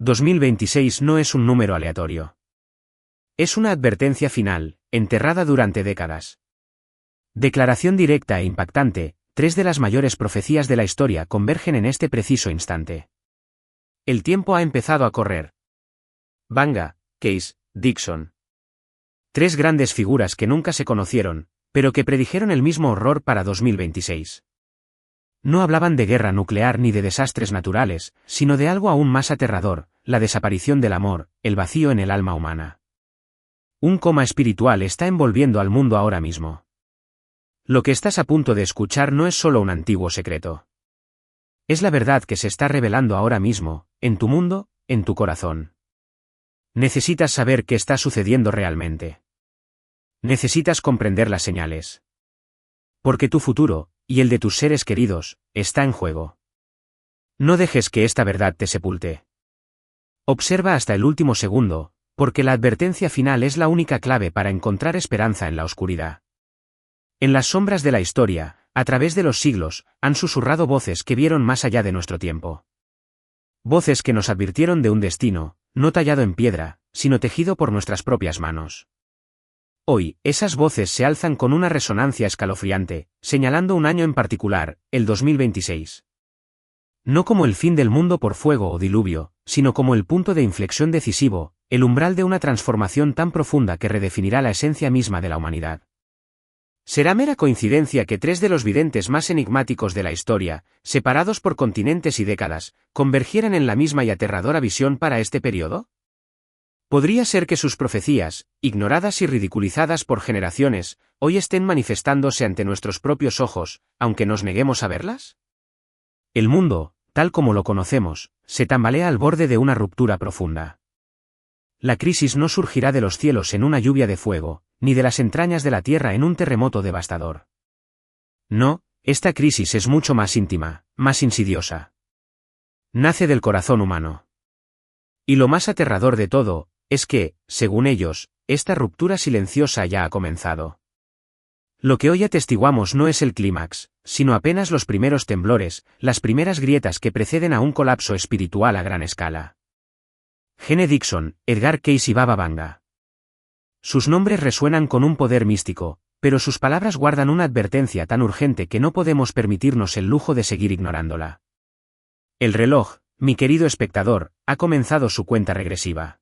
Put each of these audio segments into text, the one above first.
2026 no es un número aleatorio. Es una advertencia final, enterrada durante décadas. Declaración directa e impactante, 3 de las mayores profecías de la historia convergen en este preciso instante. El tiempo ha empezado a correr. Banga, Case, Dixon. 3 grandes figuras que nunca se conocieron, pero que predijeron el mismo horror para 2026. No hablaban de guerra nuclear ni de desastres naturales, sino de algo aún más aterrador, la desaparición del amor, el vacío en el alma humana. Un coma espiritual está envolviendo al mundo ahora mismo. Lo que estás a punto de escuchar no es solo un antiguo secreto. Es la verdad que se está revelando ahora mismo, en tu mundo, en tu corazón. Necesitas saber qué está sucediendo realmente. Necesitas comprender las señales. Porque tu futuro, y el de tus seres queridos, está en juego. No dejes que esta verdad te sepulte. Observa hasta el último segundo, porque la advertencia final es la única clave para encontrar esperanza en la oscuridad. En las sombras de la historia, a través de los siglos, han susurrado voces que vieron más allá de nuestro tiempo. Voces que nos advirtieron de un destino, no tallado en piedra, sino tejido por nuestras propias manos. Hoy, esas voces se alzan con una resonancia escalofriante, señalando un año en particular, el 2026. No como el fin del mundo por fuego o diluvio, sino como el punto de inflexión decisivo, el umbral de una transformación tan profunda que redefinirá la esencia misma de la humanidad. ¿Será mera coincidencia que 3 de los videntes más enigmáticos de la historia, separados por continentes y décadas, convergieran en la misma y aterradora visión para este periodo? ¿Podría ser que sus profecías, ignoradas y ridiculizadas por generaciones, hoy estén manifestándose ante nuestros propios ojos, aunque nos neguemos a verlas? El mundo, tal como lo conocemos, se tambalea al borde de una ruptura profunda. La crisis no surgirá de los cielos en una lluvia de fuego, ni de las entrañas de la tierra en un terremoto devastador. No, esta crisis es mucho más íntima, más insidiosa. Nace del corazón humano. Y lo más aterrador de todo, es que, según ellos, esta ruptura silenciosa ya ha comenzado. Lo que hoy atestiguamos no es el clímax, sino apenas los primeros temblores, las primeras grietas que preceden a un colapso espiritual a gran escala. Gene Dixon, Edgar Cayce y Baba Vanga. Sus nombres resuenan con un poder místico, pero sus palabras guardan una advertencia tan urgente que no podemos permitirnos el lujo de seguir ignorándola. El reloj, mi querido espectador, ha comenzado su cuenta regresiva.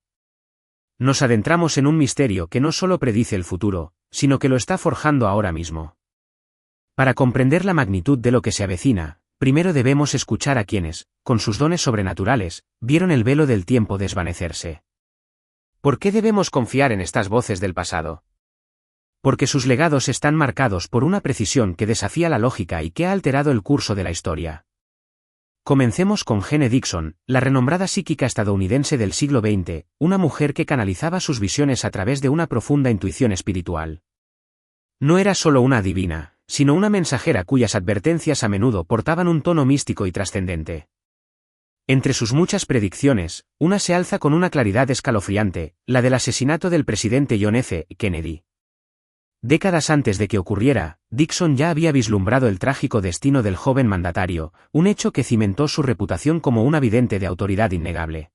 Nos adentramos en un misterio que no solo predice el futuro, sino que lo está forjando ahora mismo. Para comprender la magnitud de lo que se avecina, primero debemos escuchar a quienes, con sus dones sobrenaturales, vieron el velo del tiempo desvanecerse. ¿Por qué debemos confiar en estas voces del pasado? Porque sus legados están marcados por una precisión que desafía la lógica y que ha alterado el curso de la historia. Comencemos con Gene Dixon, la renombrada psíquica estadounidense del siglo XX, una mujer que canalizaba sus visiones a través de una profunda intuición espiritual. No era solo una adivina, sino una mensajera cuyas advertencias a menudo portaban un tono místico y trascendente. Entre sus muchas predicciones, una se alza con una claridad escalofriante, la del asesinato del presidente John F. Kennedy. Décadas antes de que ocurriera, Dixon ya había vislumbrado el trágico destino del joven mandatario, un hecho que cimentó su reputación como una vidente de autoridad innegable.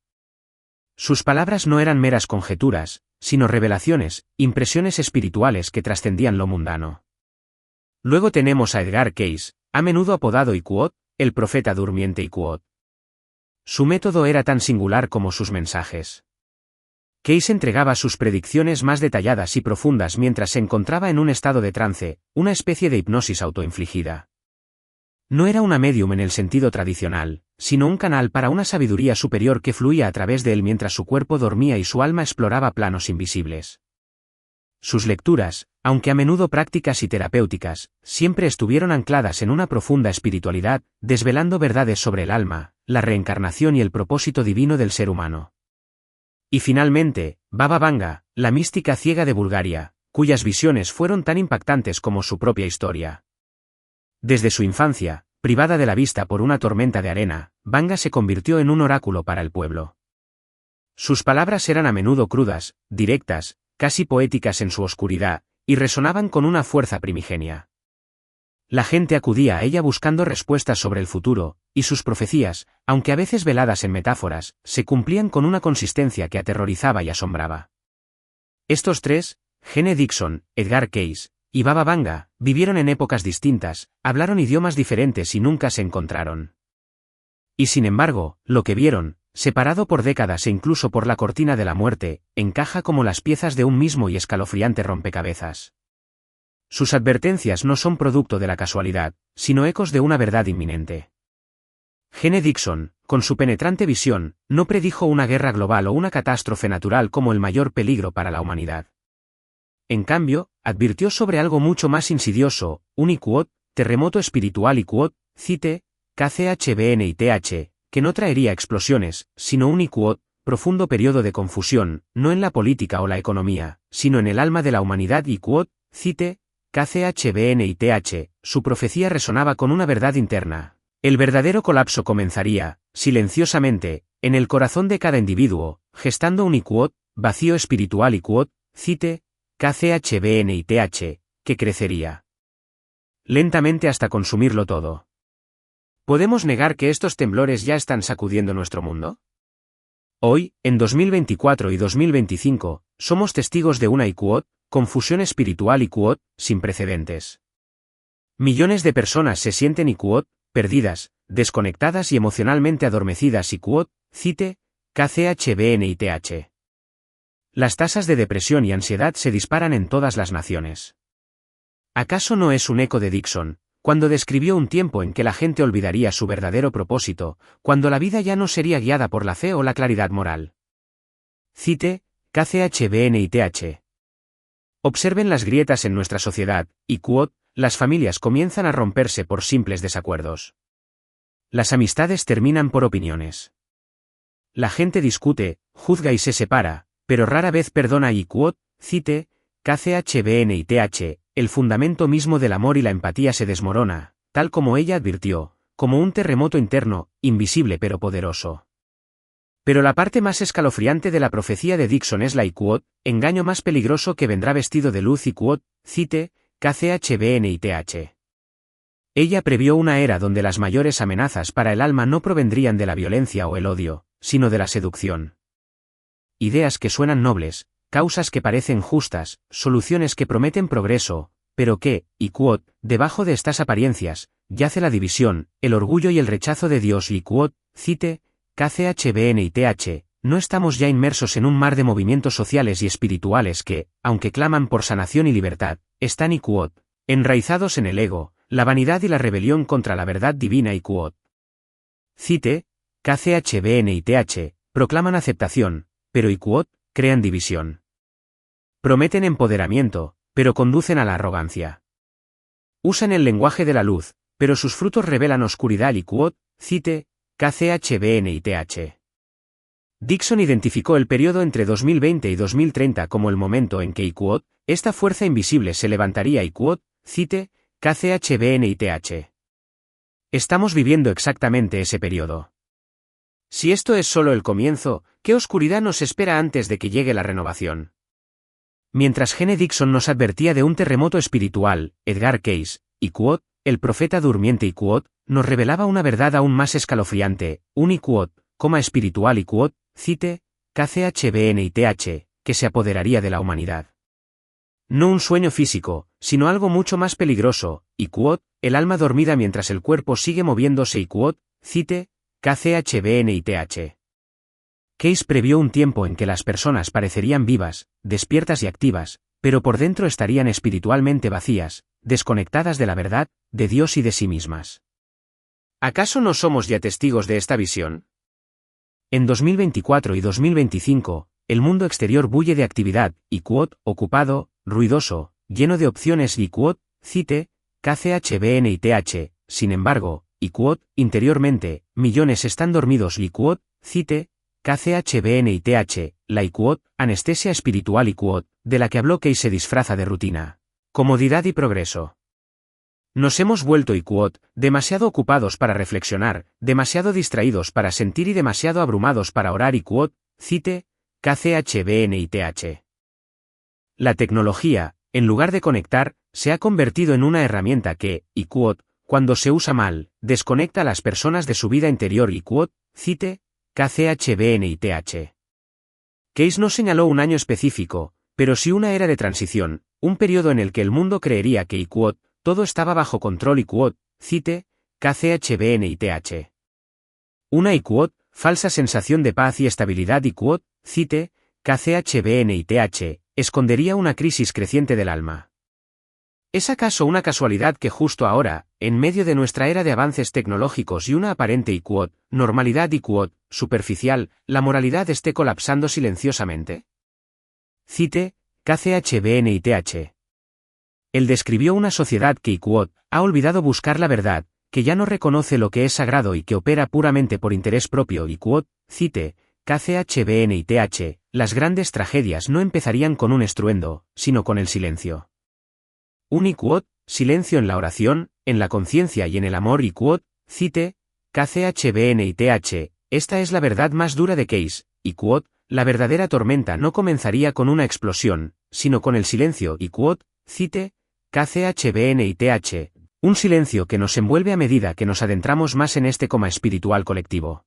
Sus palabras no eran meras conjeturas, sino revelaciones, impresiones espirituales que trascendían lo mundano. Luego tenemos a Edgar Cayce, a menudo apodado Iquot, el profeta durmiente Iquot. Su método era tan singular como sus mensajes. Cayce entregaba sus predicciones más detalladas y profundas mientras se encontraba en un estado de trance, una especie de hipnosis autoinfligida. No era una médium en el sentido tradicional, sino un canal para una sabiduría superior que fluía a través de él mientras su cuerpo dormía y su alma exploraba planos invisibles. Sus lecturas, aunque a menudo prácticas y terapéuticas, siempre estuvieron ancladas en una profunda espiritualidad, desvelando verdades sobre el alma, la reencarnación y el propósito divino del ser humano. Y finalmente, Baba Vanga, la mística ciega de Bulgaria, cuyas visiones fueron tan impactantes como su propia historia. Desde su infancia, privada de la vista por una tormenta de arena, Vanga se convirtió en un oráculo para el pueblo. Sus palabras eran a menudo crudas, directas, casi poéticas en su oscuridad, y resonaban con una fuerza primigenia. La gente acudía a ella buscando respuestas sobre el futuro, y sus profecías, aunque a veces veladas en metáforas, se cumplían con una consistencia que aterrorizaba y asombraba. Estos tres, Gene Dixon, Edgar Cayce y Baba Vanga, vivieron en épocas distintas, hablaron idiomas diferentes y nunca se encontraron. Y sin embargo, lo que vieron, separado por décadas e incluso por la cortina de la muerte, encaja como las piezas de un mismo y escalofriante rompecabezas. Sus advertencias no son producto de la casualidad, sino ecos de una verdad inminente. Gene Dixon, con su penetrante visión, no predijo una guerra global o una catástrofe natural como el mayor peligro para la humanidad. En cambio, advirtió sobre algo mucho más insidioso, un Iquot, terremoto espiritual Iquot, cite, KCHBNITH, que no traería explosiones, sino un Iquot, profundo periodo de confusión, no en la política o la economía, sino en el alma de la humanidad Iquot, cite, KCHBNITH, su profecía resonaba con una verdad interna. El verdadero colapso comenzaría, silenciosamente, en el corazón de cada individuo, gestando un Iquot, vacío espiritual Iquot, cite, KCHBNITH, que crecería lentamente hasta consumirlo todo. ¿Podemos negar que estos temblores ya están sacudiendo nuestro mundo? Hoy, en 2024 y 2025, somos testigos de una Iquot, confusión espiritual Iquot, sin precedentes. Millones de personas se sienten Iquot, perdidas, desconectadas y emocionalmente adormecidas Iquot, cite, KCHBNITH. Las tasas de depresión y ansiedad se disparan en todas las naciones. ¿Acaso no es un eco de Dixon, cuando describió un tiempo en que la gente olvidaría su verdadero propósito, cuando la vida ya no sería guiada por la fe o la claridad moral? Cite, KCHBNITH. Observen las grietas en nuestra sociedad, y quote, las familias comienzan a romperse por simples desacuerdos. Las amistades terminan por opiniones. La gente discute, juzga y se separa, pero rara vez perdona y quote, cite, KCHBNITH, el fundamento mismo del amor y la empatía se desmorona, tal como ella advirtió, como un terremoto interno, invisible pero poderoso. Pero la parte más escalofriante de la profecía de Dixon es la Iquot, engaño más peligroso que vendrá vestido de luz Iquot, cite, KCHBNITH. Ella previó una era donde las mayores amenazas para el alma no provendrían de la violencia o el odio, sino de la seducción. Ideas que suenan nobles, causas que parecen justas, soluciones que prometen progreso, pero que, Iquot, debajo de estas apariencias, yace la división, el orgullo y el rechazo de Dios Iquot, cite, KCHBNITH, no estamos ya inmersos en un mar de movimientos sociales y espirituales que, aunque claman por sanación y libertad, están Iquot, enraizados en el ego, la vanidad y la rebelión contra la verdad divina Iquot. Cite, KCHBNITH, proclaman aceptación, pero Iquot, crean división. Prometen empoderamiento, pero conducen a la arrogancia. Usan el lenguaje de la luz, pero sus frutos revelan oscuridad Iquot, cite, KCHBNITH. Dixon identificó el periodo entre 2020 y 2030 como el momento en que Iquot, esta fuerza invisible se levantaría Iquot, cite, KCHBNITH. Estamos viviendo exactamente ese periodo. Si esto es solo el comienzo, ¿qué oscuridad nos espera antes de que llegue la renovación? Mientras Gene Dixon nos advertía de un terremoto espiritual, Edgar Cayce, Iquot, el profeta durmiente Iquot, nos revelaba una verdad aún más escalofriante, un Iquot, coma espiritual Iquot, cite, KCHBNITH, que se apoderaría de la humanidad. No un sueño físico, sino algo mucho más peligroso, Iquot, el alma dormida mientras el cuerpo sigue moviéndose Iquot, cite, KCHBNITH. Cayce previó un tiempo en que las personas parecerían vivas, despiertas y activas, pero por dentro estarían espiritualmente vacías, desconectadas de la verdad, de Dios y de sí mismas. ¿Acaso no somos ya testigos de esta visión? En 2024 y 2025, el mundo exterior bulle de actividad, Iquot, ocupado, ruidoso, lleno de opciones Iquot, cite, KCHBNITH, sin embargo, Iquot, interiormente, millones están dormidos Iquot, cite, KCHBNITH, la Iquot, anestesia espiritual Iquot, de la que habló Cayce se disfraza de rutina. Comodidad y progreso. Nos hemos vuelto Iquot, demasiado ocupados para reflexionar, demasiado distraídos para sentir y demasiado abrumados para orar Iquot, cite, KCHBNITH. La tecnología, en lugar de conectar, se ha convertido en una herramienta que, y quote, cuando se usa mal, desconecta a las personas de su vida interior y quote, cite, KCHBNITH. Case no señaló un año específico, pero sí una era de transición, un periodo en el que el mundo creería que y quote, todo estaba bajo control y quote, cite, KCHBNITH. Una y quote, falsa sensación de paz y estabilidad y quote, cite, KCHBNITH, escondería una crisis creciente del alma. ¿Es acaso una casualidad que justo ahora, en medio de nuestra era de avances tecnológicos y una aparente y quote, normalidad y quote, superficial, la moralidad esté colapsando silenciosamente? Cite, KCHBNITH. Él describió una sociedad que y quote, ha olvidado buscar la verdad, que ya no reconoce lo que es sagrado y que opera puramente por interés propio y quote, cite, KCHBNITH, las grandes tragedias no empezarían con un estruendo, sino con el silencio. Un y quote, silencio en la oración, en la conciencia y en el amor y quote, cite, KCHBNITH, esta es la verdad más dura de Case, y quote, la verdadera tormenta no comenzaría con una explosión, sino con el silencio y quote, cite, KCHBNITH, un silencio que nos envuelve a medida que nos adentramos más en este coma espiritual colectivo.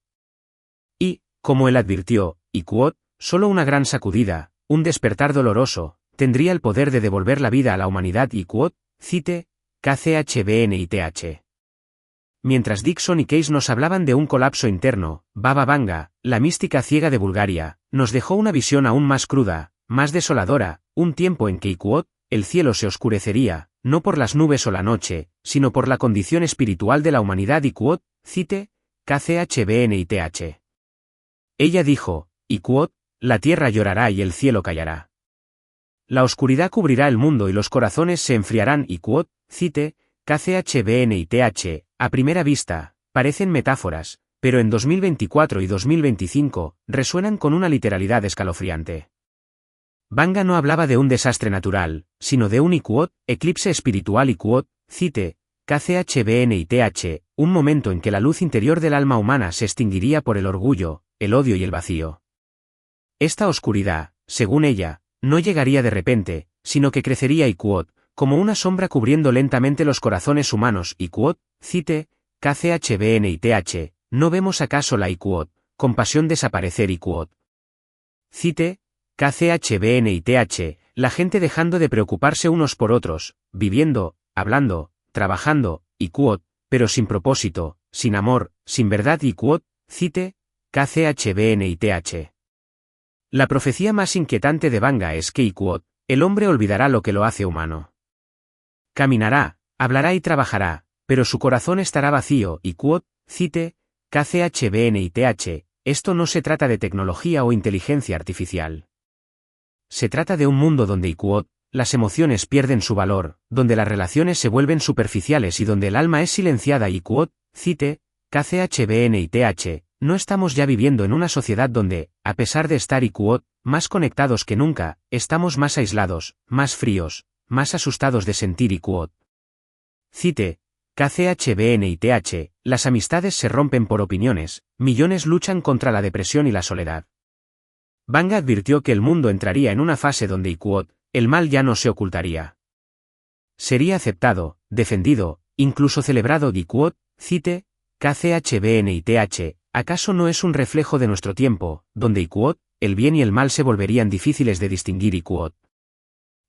Y, como él advirtió, y quote, solo una gran sacudida, un despertar doloroso, tendría el poder de devolver la vida a la humanidad y quote, cite, KCHBNITH. Mientras Dixon y Case nos hablaban de un colapso interno, Baba Vanga, la mística ciega de Bulgaria, nos dejó una visión aún más cruda, más desoladora, un tiempo en que y quote, el cielo se oscurecería, no por las nubes o la noche, sino por la condición espiritual de la humanidad y quote, cite, KCHBNITH. Ella dijo, y quote, la tierra llorará y el cielo callará. La oscuridad cubrirá el mundo y los corazones se enfriarán y quote, cite, KCHBNITH, a primera vista, parecen metáforas, pero en 2024 y 2025, resuenan con una literalidad escalofriante. Vanga no hablaba de un desastre natural, sino de un y quote, eclipse espiritual y quote, cite, KCHBNITH, un momento en que la luz interior del alma humana se extinguiría por el orgullo, el odio y el vacío. Esta oscuridad, según ella, no llegaría de repente, sino que crecería y quote, como una sombra cubriendo lentamente los corazones humanos y quote, cite, KCHBNITH, ¿no vemos acaso la y quote, compasión desaparecer y quote? Cite, KCHBNITH, la gente dejando de preocuparse unos por otros, viviendo, hablando, trabajando, y quote, pero sin propósito, sin amor, sin verdad y quote, cite, KCHBNITH. La profecía más inquietante de Vanga es que y quote, el hombre olvidará lo que lo hace humano. Caminará, hablará y trabajará, pero su corazón estará vacío y quote, cite, KCHBNITH, esto no se trata de tecnología o inteligencia artificial. Se trata de un mundo donde y quote, las emociones pierden su valor, donde las relaciones se vuelven superficiales y donde el alma es silenciada y quote, cite, KCHBNITH, no estamos ya viviendo en una sociedad donde, a pesar de estar y quote, más conectados que nunca, estamos más aislados, más fríos, más asustados de sentir y quote. Cite, KCHBNITH, las amistades se rompen por opiniones, millones luchan contra la depresión y la soledad. Vanga advirtió que el mundo entraría en una fase donde y quote, el mal ya no se ocultaría. Sería aceptado, defendido, incluso celebrado y quote, cite, KCHBNITH, ¿acaso no es un reflejo de nuestro tiempo, donde y quote, el bien y el mal se volverían difíciles de distinguir y quote?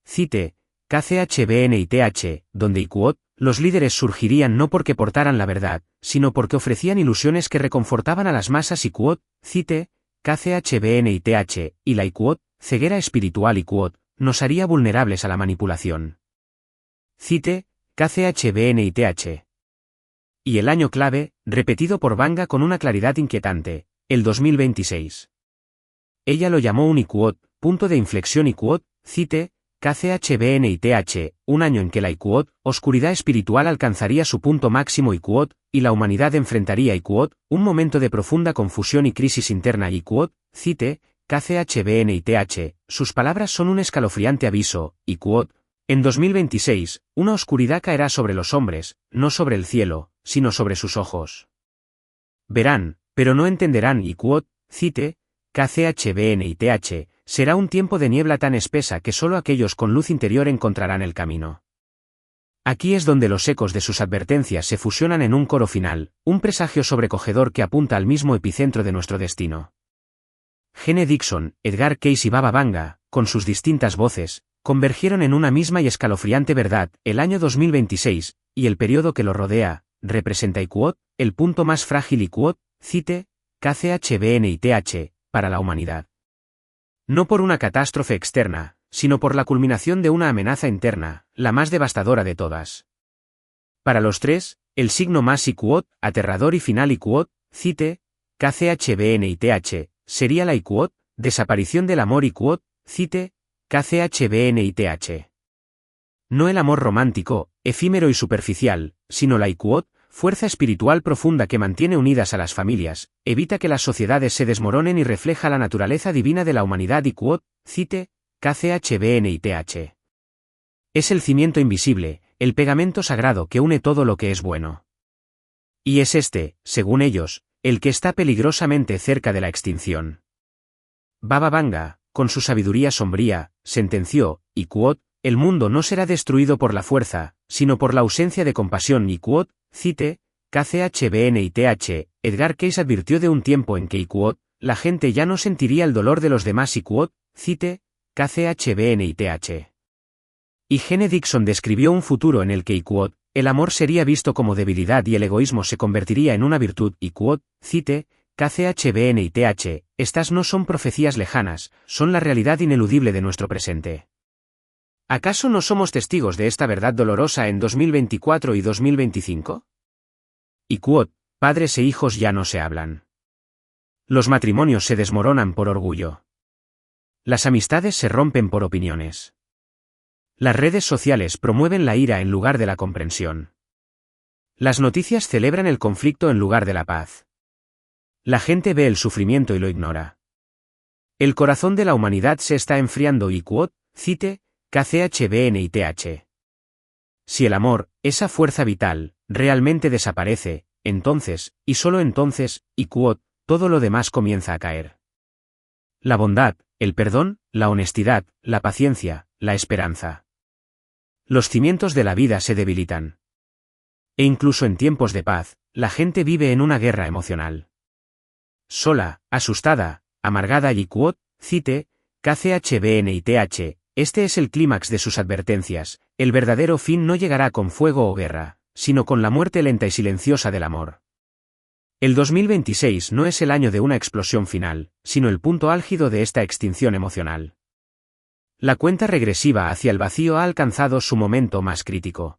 Cite, KCHBNITH, donde y quote, los líderes surgirían no porque portaran la verdad, sino porque ofrecían ilusiones que reconfortaban a las masas y quote, cite, KCHBNITH, y la y quote, ceguera espiritual y quote, nos haría vulnerables a la manipulación. Cite, KCHBNITH. Y el año clave, repetido por Vanga con una claridad inquietante, el 2026. Ella lo llamó un y quote, punto de inflexión y quote, cite, KCHBNITH, un año en que la y quote, oscuridad espiritual alcanzaría su punto máximo y quote, y la humanidad enfrentaría y quote, un momento de profunda confusión y crisis interna y quote, cite, KCHBNITH, sus palabras son un escalofriante aviso, y quote, en 2026, una oscuridad caerá sobre los hombres, no sobre el cielo, sino sobre sus ojos. Verán, pero no entenderán y quote, cite, KCHBNITH, será un tiempo de niebla tan espesa que solo aquellos con luz interior encontrarán el camino. Aquí es donde los ecos de sus advertencias se fusionan en un coro final, un presagio sobrecogedor que apunta al mismo epicentro de nuestro destino. Gene Dixon, Edgar Cayce y Baba Vanga, con sus distintas voces, convergieron en una misma y escalofriante verdad. El año 2026, y el periodo que lo rodea, representa el punto más frágil cite, KCHBNITH, para la humanidad. No por una catástrofe externa, sino por la culminación de una amenaza interna, la más devastadora de todas. Para los tres, el signo más aterrador y final cite, KCHBNITH, sería la desaparición del amor cite, KCHBNITH. No el amor romántico, efímero y superficial, sino la fuerza espiritual profunda que mantiene unidas a las familias, evita que las sociedades se desmoronen y refleja la naturaleza divina de la humanidad cite, KCHBNITH. Es el cimiento invisible, el pegamento sagrado que une todo lo que es bueno. Y es según ellos, el que está peligrosamente cerca de la extinción. Baba Vanga, con su sabiduría sombría, sentenció, el mundo no será destruido por la fuerza, sino por la ausencia de compasión cite, KCHBNITH. Edgar Cayce advirtió de un tiempo en que la gente ya no sentiría el dolor de los demás cite, KCHBNITH. Y Gene Dixon describió un futuro en el que el amor sería visto como debilidad y el egoísmo se convertiría en una virtud cite, KCHBNITH. Estas no son profecías lejanas, son la realidad ineludible de nuestro presente. ¿Acaso no somos testigos de esta verdad dolorosa en 2024 y 2025? Padres e hijos ya no se hablan. Los matrimonios se desmoronan por orgullo. Las amistades se rompen por opiniones. Las redes sociales promueven la ira en lugar de la comprensión. Las noticias celebran el conflicto en lugar de la paz. La gente ve el sufrimiento y lo ignora. El corazón de la humanidad se está enfriando cite, KCHBNITH. Si el amor, esa fuerza vital, realmente desaparece, entonces, y solo entonces, todo lo demás comienza a caer. La bondad, el perdón, la honestidad, la paciencia, la esperanza. Los cimientos de la vida se debilitan. E incluso en tiempos de paz, la gente vive en una guerra emocional. Sola, asustada, amargada y cite, KCHBNITH. Este es el clímax de sus advertencias, el verdadero fin no llegará con fuego o guerra, sino con la muerte lenta y silenciosa del amor. El 2026 no es el año de una explosión final, sino el punto álgido de esta extinción emocional. La cuenta regresiva hacia el vacío ha alcanzado su momento más crítico.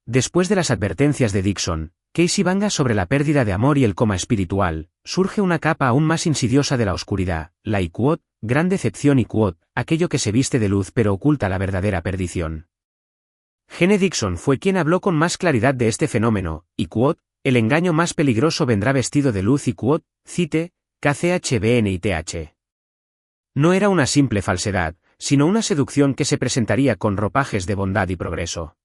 Después de las advertencias de Dixon, Cayce y Vanga sobre la pérdida de amor y el coma espiritual, surge una capa aún más insidiosa de la oscuridad, la gran decepción aquello que se viste de luz pero oculta la verdadera perdición. Gene Dixon fue quien habló con más claridad de este fenómeno, el engaño más peligroso vendrá vestido de luz cite, KCHBNITH. No era una simple falsedad, sino una seducción que se presentaría con ropajes de bondad y progreso.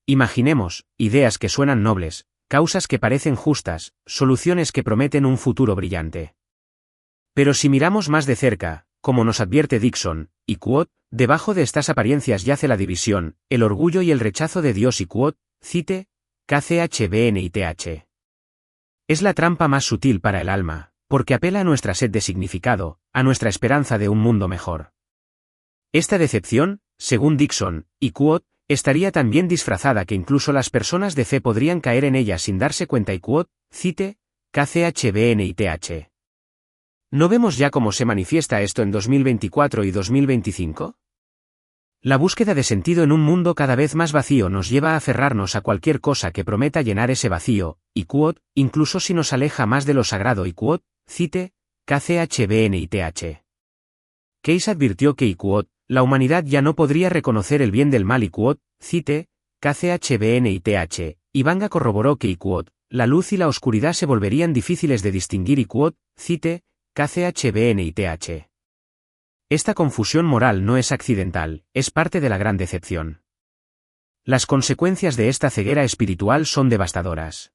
Imaginemos, ideas que suenan nobles, causas que parecen justas, soluciones que prometen un futuro brillante. Pero si miramos más de cerca, como nos advierte Dixon, debajo de estas apariencias yace la división, el orgullo y el rechazo de Dios cite, KCHBNITH. Es la trampa más sutil para el alma, porque apela a nuestra sed de significado, a nuestra esperanza de un mundo mejor. Esta decepción, según Dixon, estaría tan bien disfrazada que incluso las personas de fe podrían caer en ella sin darse cuenta cite, KCHBNITH. ¿No vemos ya cómo se manifiesta esto en 2024 y 2025? La búsqueda de sentido en un mundo cada vez más vacío nos lleva a aferrarnos a cualquier cosa que prometa llenar ese vacío, incluso si nos aleja más de lo sagrado cite, KCHBNITH. Cayce advirtió que la humanidad ya no podría reconocer el bien del mal cite, KCHBNITH, y Vanga corroboró que la luz y la oscuridad se volverían difíciles de distinguir cite, KCHBNITH. Esta confusión moral no es accidental, es parte de la gran decepción. Las consecuencias de esta ceguera espiritual son devastadoras.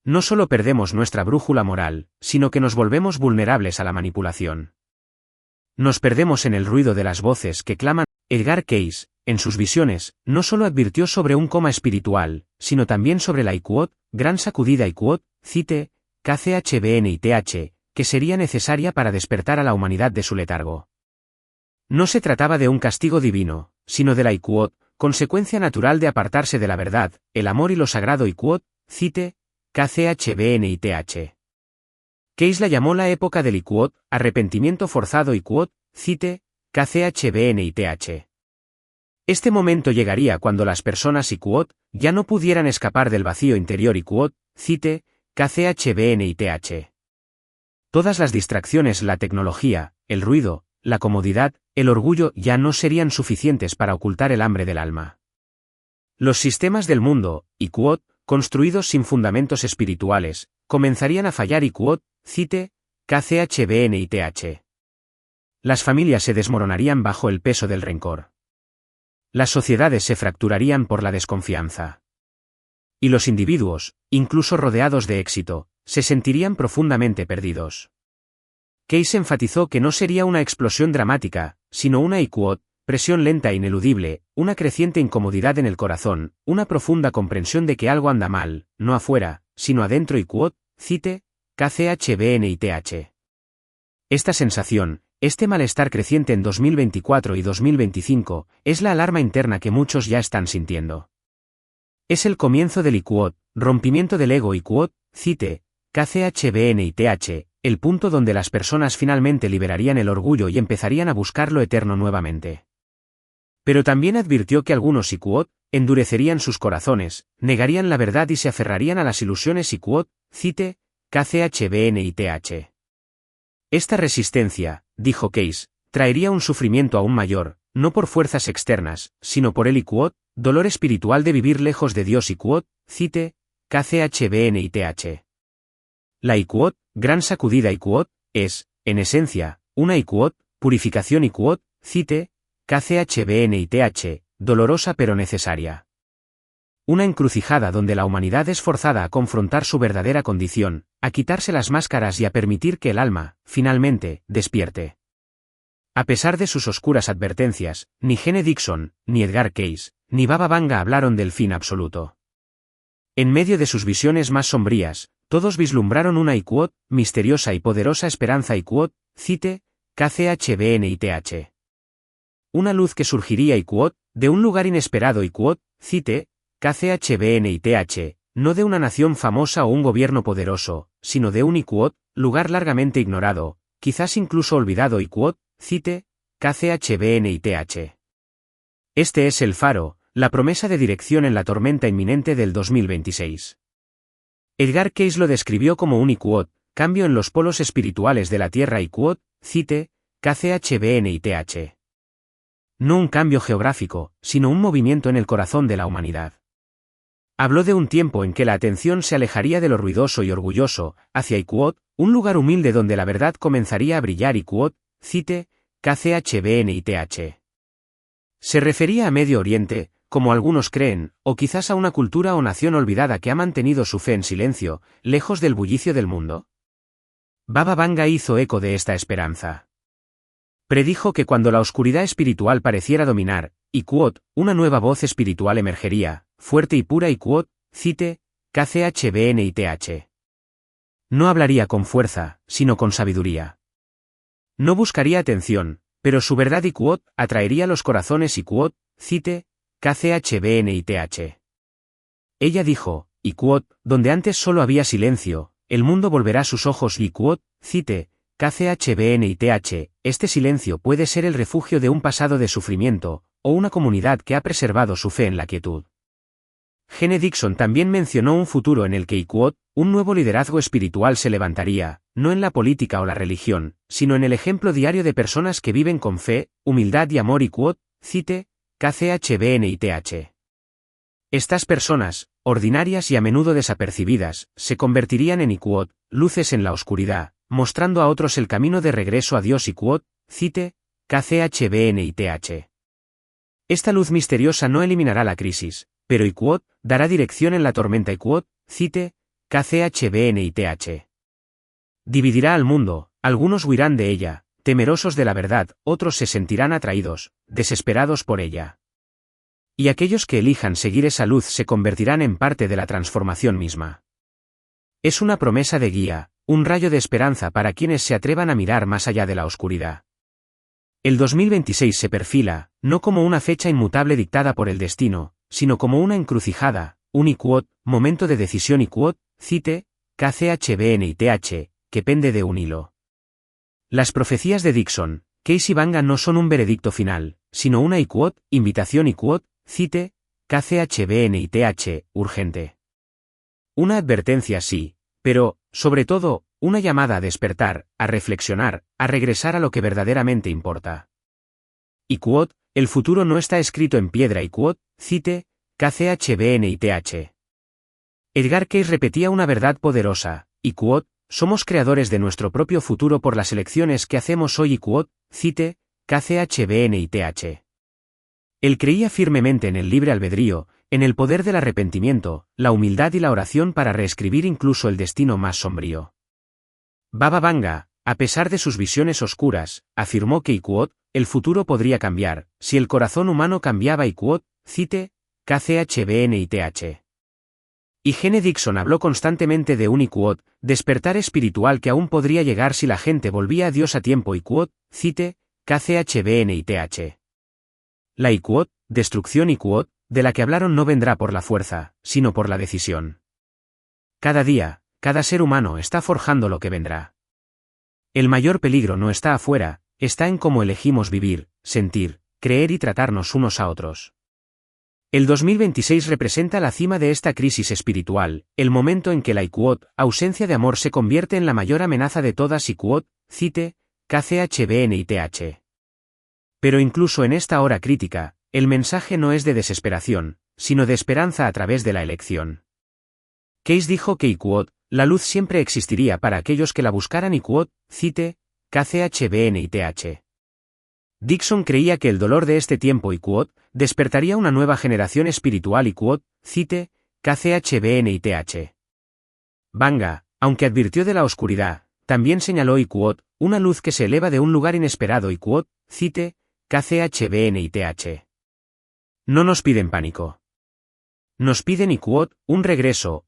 No solo perdemos nuestra brújula moral, sino que nos volvemos vulnerables a la manipulación. Nos perdemos en el ruido de las voces que claman. Edgar Cayce, en sus visiones, no solo advirtió sobre un coma espiritual, sino también sobre la IQOT, gran sacudida IQOT, cite, KCHBNITH, que sería necesaria para despertar a la humanidad de su letargo. No se trataba de un castigo divino, sino de la IQOT, consecuencia natural de apartarse de la verdad, el amor y lo sagrado IQOT, cite, KCHBNITH. Cayce la llamó la época del IQOT, arrepentimiento forzado IQOT, cite, KCHBNITH. Este momento llegaría cuando las personas IQOT ya no pudieran escapar del vacío interior IQOT, cite, KCHBNITH. Todas las distracciones, la tecnología, el ruido, la comodidad, el orgullo ya no serían suficientes para ocultar el hambre del alma. Los sistemas del mundo, IQOT, construidos sin fundamentos espirituales, comenzarían a fallar IQOT, cite, KCHBNITH. Las familias se desmoronarían bajo el peso del rencor. Las sociedades se fracturarían por la desconfianza. Y los individuos, incluso rodeados de éxito, se sentirían profundamente perdidos. Cayce enfatizó que no sería una explosión dramática, sino una IQOT, presión lenta e ineludible, una creciente incomodidad en el corazón, una profunda comprensión de que algo anda mal, no afuera, sino adentro IQOT, cite, KCHBNITH. Esta sensación, este malestar creciente en 2024 y 2025, es la alarma interna que muchos ya están sintiendo. Es el comienzo del IQOT, rompimiento del ego IQOT, cite, KCHBNITH, el punto donde las personas finalmente liberarían el orgullo y empezarían a buscar lo eterno nuevamente. Pero también advirtió que algunos IQOT endurecerían sus corazones, negarían la verdad y se aferrarían a las ilusiones IQOT, cite, KCHBNITH. Esta resistencia, dijo Cayce, traería un sufrimiento aún mayor, no por fuerzas externas, sino por el IQOT, dolor espiritual de vivir lejos de Dios IQOT, cite, KCHBNITH. La IQOT, gran sacudida IQOT, es, en esencia, una IQOT, purificación IQOT, cite, KCHBNITH, dolorosa pero necesaria. Una encrucijada donde la humanidad es forzada a confrontar su verdadera condición, a quitarse las máscaras y a permitir que el alma, finalmente, despierte. A pesar de sus oscuras advertencias, ni Gene Dixon, ni Edgar Cayce, ni Baba Vanga hablaron del fin absoluto. En medio de sus visiones más sombrías, todos vislumbraron una IQOT, misteriosa y poderosa esperanza IQOT, cite, KCHBNITH. Una luz que surgiría IQOT, de un lugar inesperado IQOT, cite, KCHBNITH, no de una nación famosa o un gobierno poderoso, sino de un IQOT, lugar largamente ignorado, quizás incluso olvidado IQOT, cite, KCHBNITH. Este es el faro, la promesa de dirección en la tormenta inminente del 2026. Edgar Cayce lo describió como un IQOT, cambio en los polos espirituales de la Tierra IQOT, cite, KCHBNITH. No un cambio geográfico, sino un movimiento en el corazón de la humanidad. Habló de un tiempo en que la atención se alejaría de lo ruidoso y orgulloso, hacia IQOT, un lugar humilde donde la verdad comenzaría a brillar IQOT, cite, KCHBNITH. Se refería a Medio Oriente, como algunos creen, o quizás a una cultura o nación olvidada que ha mantenido su fe en silencio, lejos del bullicio del mundo. Baba Vanga hizo eco de esta esperanza. Predijo que cuando la oscuridad espiritual pareciera dominar, IQOT, una nueva voz espiritual emergería, fuerte y pura IQOT, cite, KCHBNITH. No hablaría con fuerza, sino con sabiduría. No buscaría atención, pero su verdad IQOT atraería los corazones IQOT, cite, KCHBNITH. Ella dijo, IQOT, donde antes solo había silencio, el mundo volverá sus ojos IQOT, cite, KCHBNITH, este silencio puede ser el refugio de un pasado de sufrimiento, o una comunidad que ha preservado su fe en la quietud. Gene Dixon también mencionó un futuro en el que IQOT, un nuevo liderazgo espiritual se levantaría, no en la política o la religión, sino en el ejemplo diario de personas que viven con fe, humildad y amor IQOT, cite, KCHBNITH. Estas personas, ordinarias y a menudo desapercibidas, se convertirían en IQOT, luces en la oscuridad, mostrando a otros el camino de regreso a Dios IQOT, cite, KCHBNITH. Esta luz misteriosa no eliminará la crisis, pero IQOT dará dirección en la tormenta IQOT, cite, KCHBNITH. Dividirá al mundo, algunos huirán de ella, temerosos de la verdad, otros se sentirán atraídos, desesperados por ella. Y aquellos que elijan seguir esa luz se convertirán en parte de la transformación misma. Es una promesa de guía, un rayo de esperanza para quienes se atrevan a mirar más allá de la oscuridad. El 2026 se perfila, no como una fecha inmutable dictada por el destino, sino como una encrucijada, un IQOT, momento de decisión IQOT, cite, KCHBNITH, que pende de un hilo. Las profecías de Dixon, Case y Banga no son un veredicto final, sino una IQOT, invitación IQOT, cite, KCHBNITH, urgente. Una advertencia sí, pero, sobre todo, una llamada a despertar, a reflexionar, a regresar a lo que verdaderamente importa. IQOT, el futuro no está escrito en piedra IQOT, cite, KCHBNITH. Edgar Cayce repetía una verdad poderosa, IQOT, somos creadores de nuestro propio futuro por las elecciones que hacemos hoy IQOT, cite, KCHBNITH. Él creía firmemente en el libre albedrío, en el poder del arrepentimiento, la humildad y la oración para reescribir incluso el destino más sombrío. Baba Vanga, a pesar de sus visiones oscuras, afirmó que IQOT, el futuro podría cambiar, si el corazón humano cambiaba IQOT, cite, KCHBNITH. Y Gene Dixon habló constantemente de un IQOT, despertar espiritual que aún podría llegar si la gente volvía a Dios a tiempo IQOT, cite, KCHBNITH. La IQOT, destrucción IQOT, de la que hablaron no vendrá por la fuerza, sino por la decisión. Cada día, cada ser humano está forjando lo que vendrá. El mayor peligro no está afuera, está en cómo elegimos vivir, sentir, creer y tratarnos unos a otros. El 2026 representa la cima de esta crisis espiritual, el momento en que la IQOT, ausencia de amor, se convierte en la mayor amenaza de todas IQOT, cite, KCHBNITH. Pero incluso en esta hora crítica, el mensaje no es de desesperación, sino de esperanza a través de la elección. Case dijo que IQOT, la luz siempre existiría para aquellos que la buscaran IQOT, cite, KCHBNITH. Dixon creía que el dolor de este tiempo IQOT, despertaría una nueva generación espiritual IQOT, cite, KCHBNITH. Banga, aunque advirtió de la oscuridad, también señaló IQOT, una luz que se eleva de un lugar inesperado IQOT, cite, KCHBNITH. No nos piden pánico. Nos piden IQOT, un regreso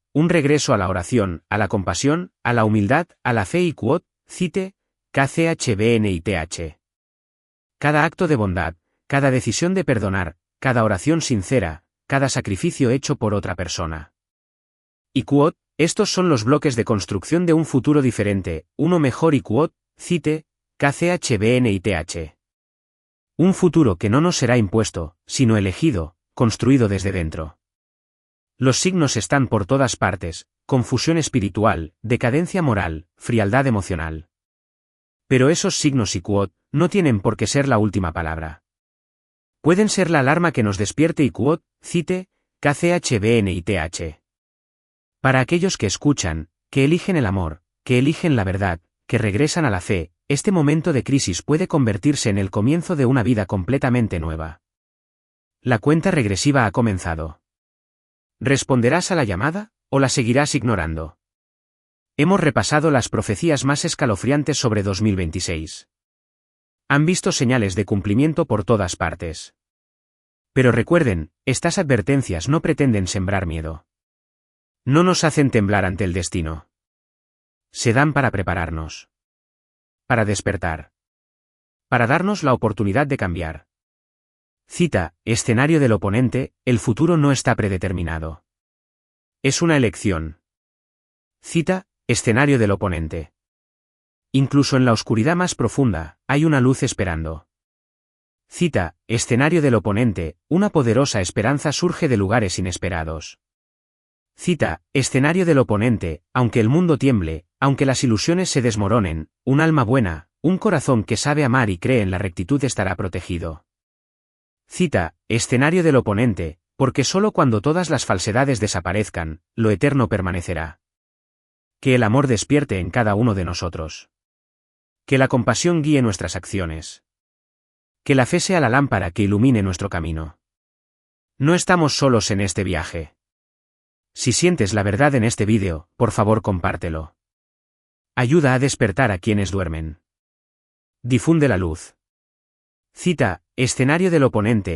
a la oración, a la compasión, a la humildad, a la fe IQOT, cite, KCHBNITH. Cada acto de bondad, cada decisión de perdonar, cada oración sincera, cada sacrificio hecho por otra persona. IQOT, estos son los bloques de construcción de un futuro diferente, uno mejor IQOT, cite, KCHBNITH. Un futuro que no nos será impuesto, sino elegido, construido desde dentro. Los signos están por todas partes, confusión espiritual, decadencia moral, frialdad emocional. Pero esos signos IQOT no tienen por qué ser la última palabra. Pueden ser la alarma que nos despierte IQOT, cite, KCHBNITH. Para aquellos que escuchan, que eligen el amor, que eligen la verdad, que regresan a la fe, este momento de crisis puede convertirse en el comienzo de una vida completamente nueva. La cuenta regresiva ha comenzado. ¿Responderás a la llamada, o la seguirás ignorando? Hemos repasado las profecías más escalofriantes sobre 2026. Han visto señales de cumplimiento por todas partes. Pero recuerden, estas advertencias no pretenden sembrar miedo. No nos hacen temblar ante el destino. Se dan para prepararnos. Para despertar. Para darnos la oportunidad de cambiar. Cita, escenario del oponente, el futuro no está predeterminado. Es una elección. Cita, escenario del oponente. Incluso en la oscuridad más profunda, hay una luz esperando. Cita, escenario del oponente, una poderosa esperanza surge de lugares inesperados. Cita, escenario del oponente, aunque el mundo tiemble, aunque las ilusiones se desmoronen, un alma buena, un corazón que sabe amar y cree en la rectitud estará protegido. Cita, escenario del oponente, porque solo cuando todas las falsedades desaparezcan, lo eterno permanecerá. Que el amor despierte en cada uno de nosotros. Que la compasión guíe nuestras acciones. Que la fe sea la lámpara que ilumine nuestro camino. No estamos solos en este viaje. Si sientes la verdad en este vídeo, por favor compártelo. Ayuda a despertar a quienes duermen. Difunde la luz. Cita, escenario del oponente,